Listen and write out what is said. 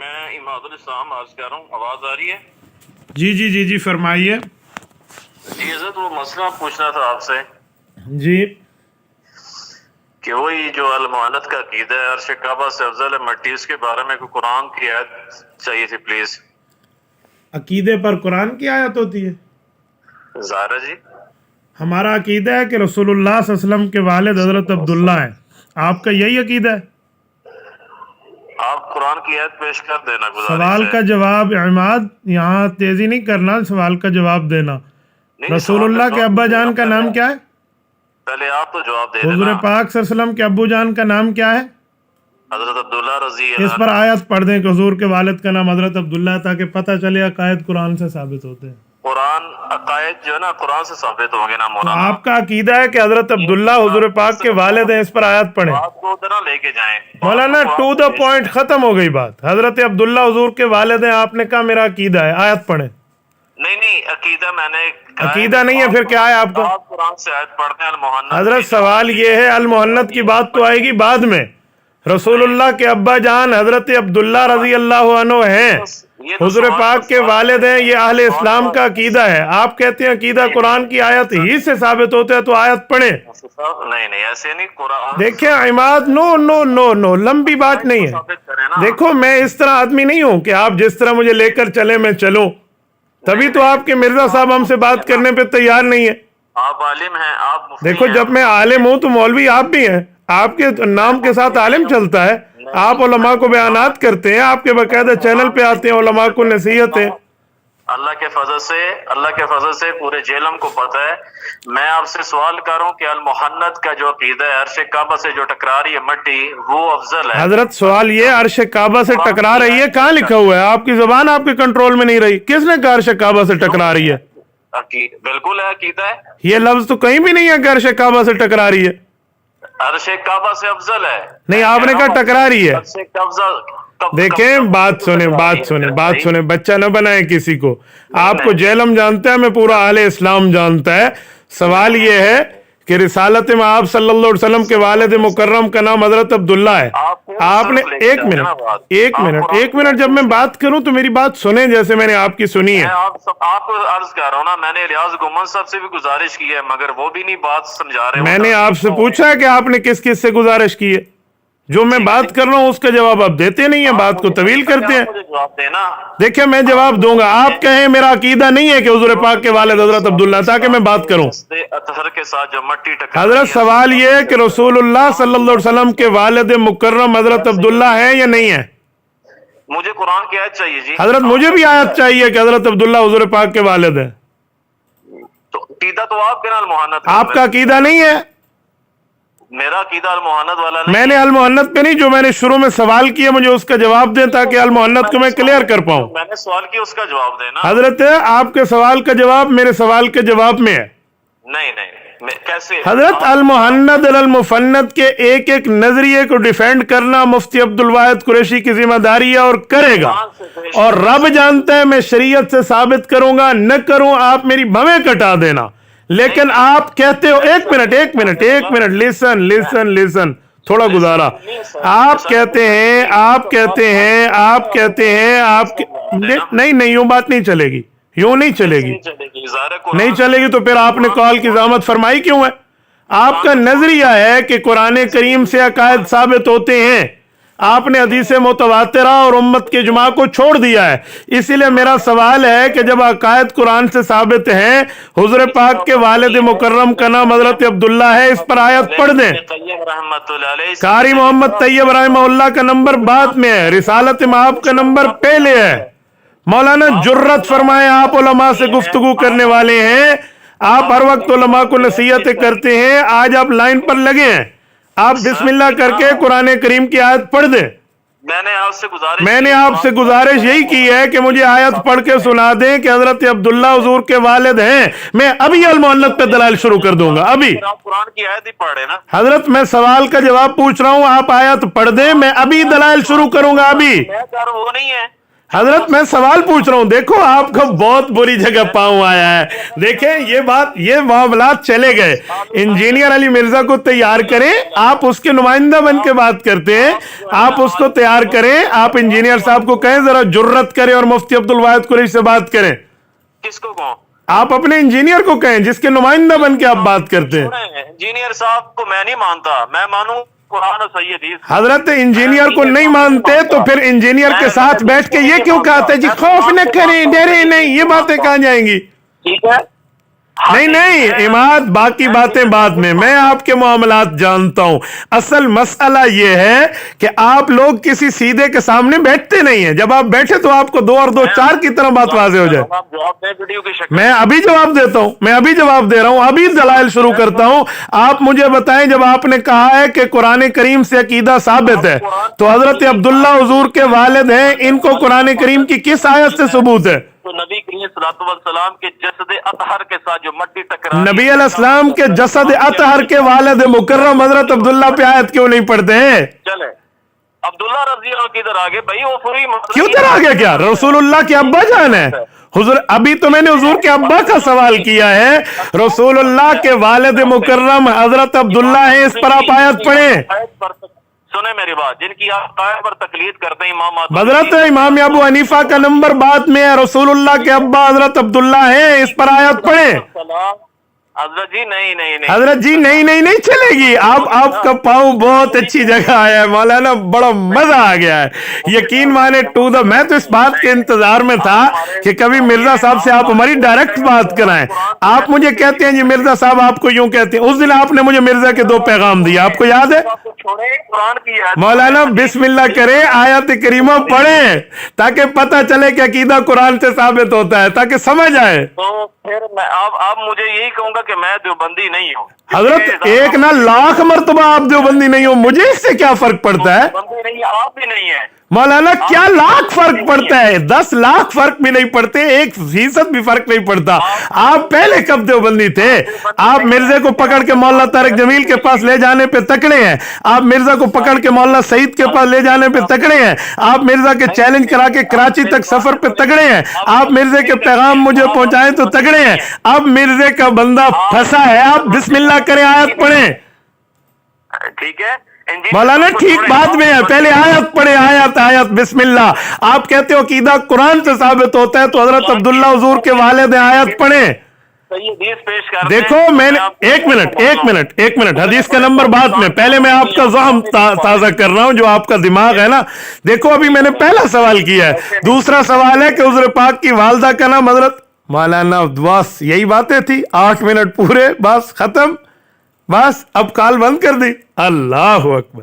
میں اماد الاسلام عرض کر رہا ہوں. آواز آ رہی ہے؟ جی جی جی جی فرمائیے. جی حضرت وہ مسئلہ پوچھنا تھا آپ سے جی کہ وہی جو المعانت کا عقیدہ ہے عرش کعبہ سے افضل ہے مٹی، اس کے بارے میں کوئی قرآن کی آیت چاہیے تھی پلیز. عقیدے پر قرآن کی آیت ہوتی ہے؟ زہرا جی ہمارا عقیدہ ہے کہ رسول اللہ صلی اللہ علیہ وسلم کے والد حضرت عبداللہ ہیں. آپ کا یہی عقیدہ ہے؟ آپ قرآن کی آیت پیش کر دینا، گزارش سوال ہے. کا جواب عماد، یہاں تیزی نہیں کرنا، سوال کا جواب دینا. نہیں رسول سوال کا اللہ کے جواب ابا دیجیے نا جان کا پہلے. نام کیا ہے؟ پہلے آپ تو جواب دے حضور دینا. پاک صلی اللہ علیہ وسلم کے ابو جان کا نام کیا ہے؟ حضرت عبداللہ رضی اس اللہ پر عنہ. آیت پڑھ دیں کہ حضور کے والد کا نام حضرت عبداللہ ہے، تاکہ پتہ چلے عقائد قرآن سے ثابت ہوتے ہیں. قرآن عقائد جو ہے نا قرآن سے ثابت ہوں گے نا تو مولانا. آپ کا عقیدہ ہے کہ حضرت عبداللہ حضور پاک کے والد ہیں، اس پر آیت پڑھیں. بات کو ادھر نہ لے کے جائیں. مولانا ٹو دا پوائنٹ، ختم ہو گئی بات. حضرت عبداللہ حضور کے والد ہیں، آپ نے کہا میرا عقیدہ ہے، آیت پڑھیں. نہیں عقیدہ میں نے کہا ہے عقیدہ نہیں ہے پھر کیا ہے آپ کا؟ آپ قرآن سے آیت پڑھتے ہیں المحنت. حضرت سوال یہ ہے، المحنت کی بات تو آئے گی بعد میں. رسول اللہ کے ابا جان حضرت عبداللہ رضی اللہ عنہ ہیں، حضور پاک کے والد ہیں، یہ اہل اسلام کا عقیدہ ہے. آپ کہتے ہیں عقیدہ قرآن کی آیت ہی سے ثابت ہوتا ہے، تو آیت پڑھیں. نہیں ایسے نہیں. قرآن دیکھیں عماد، نو نو نو نو، لمبی بات نہیں ہے. ثابت کریں نا. دیکھو میں اس طرح آدمی نہیں ہوں کہ آپ جس طرح مجھے لے کر چلیں میں چلوں. تبھی تو آپ کے مرزا صاحب ہم سے بات کرنے پہ تیار نہیں ہے. آپ عالم ہیں، آپ مفتی دیکھو ہیں. جب میں عالم ہوں تو مولوی آپ بھی ہیں. آپ کے نام کے ساتھ عالم چلتا ہے. آپ علماء کو بیانات کرتے ہیں، آپ کے باقاعدہ چینل پہ آتے ہیں، علماء کو نصیحت ہے. اللہ کے فضل سے پورے جیلم کو پتہ ہے. میں آپ سے سوال کر رہا ہوں کہ المحنت کا جو عقیدہ ہے عرش کعبہ سے جو ٹکرا رہی ہے مٹی، وہ افضل ہے. حضرت سوال یہ، عرش کعبہ سے ٹکرا رہی ہے کہاں لکھا ہوا ہے؟ آپ کی زبان آپ کے کنٹرول میں نہیں رہی. کس نے کہا عرش کعبہ سے ٹکرا رہی ہے؟ بالکل ہے، عقیدہ ہے. یہ لفظ تو کہیں بھی نہیں ہے کہ عرش کعبہ سے ٹکرا رہی ہے. عرش کعبہ سے افضل ہے. نہیں، آپ نے کہا ٹکرا رہی ہے. عرش کعبہ دیکھیں بات سنیں، بچہ نہ بنائیں کسی کو. آپ کو جیلم جانتا ہے، میں پورا اہل اسلام جانتا ہے. سوال یہ ہے کہ رسالت میں آپ صلی اللہ علیہ وسلم کے والد مکرم کا نام حضرت عبداللہ ہے. آپ نے ایک منٹ جب میں بات کروں تو میری بات سنیں جیسے میں نے آپ کی سنی ہے. آپ کو عرض کر رہا ہوں نا، میں نے ریاض گمان صاحب سے بھی گزارش کی ہے مگر وہ بھی نہیں بات سمجھا رہے. میں نے آپ سے پوچھا ہے کہ آپ نے کس کس سے گزارش کی ہے. جو میں بات کر رہا ہوں اس کا جواب آپ دیتے نہیں ہیں، بات کو طویل کرتے ہیں. دیکھیں میں جواب دوں گا، آپ کہیں میرا عقیدہ نہیں ہے کہ حضور پاک کے والد حضرت عبداللہ، تاکہ میں بات کروں. حضرت سوال یہ ہے کہ رسول اللہ صلی اللہ علیہ وسلم کے والد مکرم حضرت عبداللہ ہے یا نہیں ہے؟ مجھے قرآن کی آیت چاہیے جی. حضرت مجھے بھی آیت چاہیے کہ حضرت عبداللہ حضور پاک کے والد ہے. عقیدہ تو آپ کے نا المحنت. آپ کا عقیدہ نہیں ہے. میرا عقیدہ المحنت والا نہیں. میں نے المحنت پہ نہیں، جو میں نے شروع میں سوال کیا مجھے اس کا جواب دیں تاکہ المحنت کو میں کلیئر کر پاؤں. میں نے سوال کیا اس کا جواب دینا. حضرت آپ کے سوال کا جواب میرے سوال کے جواب میں ہے. نہیں کیسے؟ حضرت المحنت المفند کے ایک ایک نظریے کو ڈیفینڈ کرنا مفتی عبدالواحد قریشی کی ذمہ داری ہے اور کرے گا. اور رب جانتا ہے میں شریعت سے ثابت کروں گا، نہ کروں آپ میری بھویں کٹا دینا. لیکن آپ کہتے ہو، ایک منٹ لیسن تھوڑا گزارا. آپ کہتے ہیں نہیں یوں بات نہیں چلے گی، یوں نہیں چلے گی تو پھر آپ نے کال کی زحمت فرمائی کیوں ہے؟ آپ کا نظریہ ہے کہ قرآن کریم سے عقائد ثابت ہوتے ہیں. آپ نے حدیث متواترہ اور امت کے اجماع کو چھوڑ دیا ہے. اسی لیے میرا سوال ہے کہ جب عقائد قرآن سے ثابت ہیں، حضور پاک کے والد مکرم کا نام حضرت عبداللہ ہے، اس پر آیت پڑھ دیں. قاری محمد طیب رحمہ اللہ کا نمبر بعد میں ہے، رسالت مآب کا نمبر پہلے ہے. مولانا جرت فرمائے، آپ علماء سے گفتگو کرنے والے ہیں، آپ ہر وقت علماء کو نصیحتیں کرتے ہیں. آج آپ لائن پر لگے ہیں، آپ بسم اللہ کر کے قرآن کریم کی آیت پڑھ دیں. میں نے آپ سے گزارش یہی کی ہے کہ مجھے آیت پڑھ کے سنا دیں کہ حضرت عبداللہ حضور کے والد ہیں. میں ابھی المحنت پہ دلائل شروع کر دوں گا. ابھی قرآن کی آیت ہی پڑھے نا. حضرت میں سوال کا جواب پوچھ رہا ہوں، آپ آیت پڑھ دیں، میں ابھی دلائل شروع کروں گا. ابھی وہ نہیں ہے. حضرت میں سوال پوچھ رہا ہوں، دیکھو آپ کو بہت بری جگہ پاؤں آیا ہے. دیکھیں یہ معاملات چلے گئے. انجینئر علی مرزا کو تیار کریں، آپ اس کے نمائندہ بن کے بات کرتے ہیں، آپ اس کو تیار کریں. آپ انجینئر صاحب کو کہیں ذرا جرت کریں اور مفتی عبدالواحد قریشی سے بات کریں. کس کو کہوں؟ آپ اپنے انجینئر کو کہیں جس کے نمائندہ بن کے آپ بات کرتے ہیں. انجینئر صاحب کو میں نہیں مانتا، میں مانوں قرآن و صحیح حدیث. حضرت انجینئر کو نہیں مانتے تو پھر انجینئر کے ساتھ بیٹھ کے یہ کیوں کہتے جی خوف نہ کریں، ڈرے نہیں، یہ باتیں کہاں جائیں گی؟ ٹھیک ہے، نہیں عماد، باقی باتیں بعد میں آپ کے معاملات جانتا ہوں. اصل مسئلہ یہ ہے کہ آپ لوگ کسی سیدھے کے سامنے بیٹھتے نہیں ہیں. جب آپ بیٹھے تو آپ کو 2 اور 2 4 کی طرح بات واضح ہو جائے. میں ابھی جواب دیتا ہوں، میں ابھی جواب دے رہا ہوں، ابھی دلائل شروع کرتا ہوں. آپ مجھے بتائیں، جب آپ نے کہا ہے کہ قرآن کریم سے عقیدہ ثابت ہے تو حضرت عبداللہ حضور کے والد ہیں، ان کو قرآن کریم کی کس آیت سے ثبوت ہے؟ تو نبی کریم صلی اللہ علیہ وسلم کے جسد اطہر کے ساتھ جو مٹی ٹکرائی، نبی علیہ السلام کے جسد اطہر کے والد مکرم حضرت عبداللہ پہ آیت کیوں نہیں پڑھتے ہیں؟ چلے عبداللہ رضی اللہ کدھر آگے بھائی؟ وہ پوری کیوں در آگے؟ کیا رسول اللہ کے ابا جان ہے حضور؟ ابھی تو میں نے حضور کے ابا کا سوال کیا ہے. رسول اللہ کے والد مکرم حضرت عبداللہ ہیں، اس پر آپ آیت پڑھیں. سنیں میری بات، جن کی آپ قائم پر تقلید کرتے ہیں امام حضرت امام ابو حنیفہ کا نمبر بعد میں ہے، رسول اللہ کے ابا حضرت عبداللہ ہیں، اس پر آیت پڑھیں. حضرت جی نہیں حضرت جی نہیں چلے گی. آپ کا پاؤں بہت اچھی جگہ آیا ہے مولانا، بڑا مزہ آ گیا ہے. یقین مانے میں تو اس بات کے انتظار میں تھا کہ کبھی مرزا صاحب سے آپ ہماری ڈائریکٹ بات کرائیں. آپ مجھے کہتے ہیں جی مرزا صاحب آپ کو یوں کہتے ہیں. اس دن آپ نے مجھے مرزا کے 2 پیغام دیے، آپ کو یاد ہے؟ مولانا بسم اللہ کریں، آیت کریمہ پڑھیں تاکہ پتہ چلے کہ عقیدہ قرآن سے ثابت ہوتا ہے، تاکہ سمجھ آئے. تو پھر میں اب مجھے یہی کہوں گا کہ میں دیوبندی نہیں ہوں. حضرت 1 نہ لاکھ مرتبہ آپ دیوبندی نہیں ہو، مجھے اس سے کیا فرق پڑتا ہے؟ دیوبندی نہیں، آپ بھی نہیں ہیں مولانا. کیا لاکھ فرق پڑتا ہے؟ 10 لاکھ فرق بھی نہیں پڑتے، 1% بھی فرق نہیں پڑتا. آپ پہلے کب دیوبندی تھے؟ آپ مرزے کو پکڑ کے مولانا طارق جمیل کے پاس لے جانے پہ تکڑے ہیں، آپ مرزا کو پکڑ کے مولانا سعید کے پاس لے جانے پہ تکڑے ہیں، آپ مرزا کے چیلنج کرا کے کراچی تک سفر پہ تکڑے ہیں، آپ مرزے کے پیغام مجھے پہنچائیں تو تکڑے ہیں. اب مرزے کا بندہ پھنسا ہے، آپ بسم اللہ کریں، آیت پڑھیں. ٹھیک ہے مولانا ٹھیک بعد میں ہے، پہلے آیت پڑھے. آیت بسم اللہ. آپ کہتے ہو عقیدہ قرآن سے ثابت ہوتا ہے تو حضرت عبداللہ حضور کے والد ہیں، آیت پڑھیں. دیکھو میں نے ایک منٹ حدیث کا نمبر بعد میں، پہلے میں آپ کا ذہن تازہ کر رہا ہوں، جو آپ کا دماغ ہے نا. دیکھو ابھی میں نے پہلا سوال کیا ہے، دوسرا سوال ہے کہ حضور پاک کی والدہ کا نام حضرت. مولانا بس یہی باتیں تھی، 8 منٹ پورے، بس ختم، بس اب کال بند کر دی. اللہ اکبر.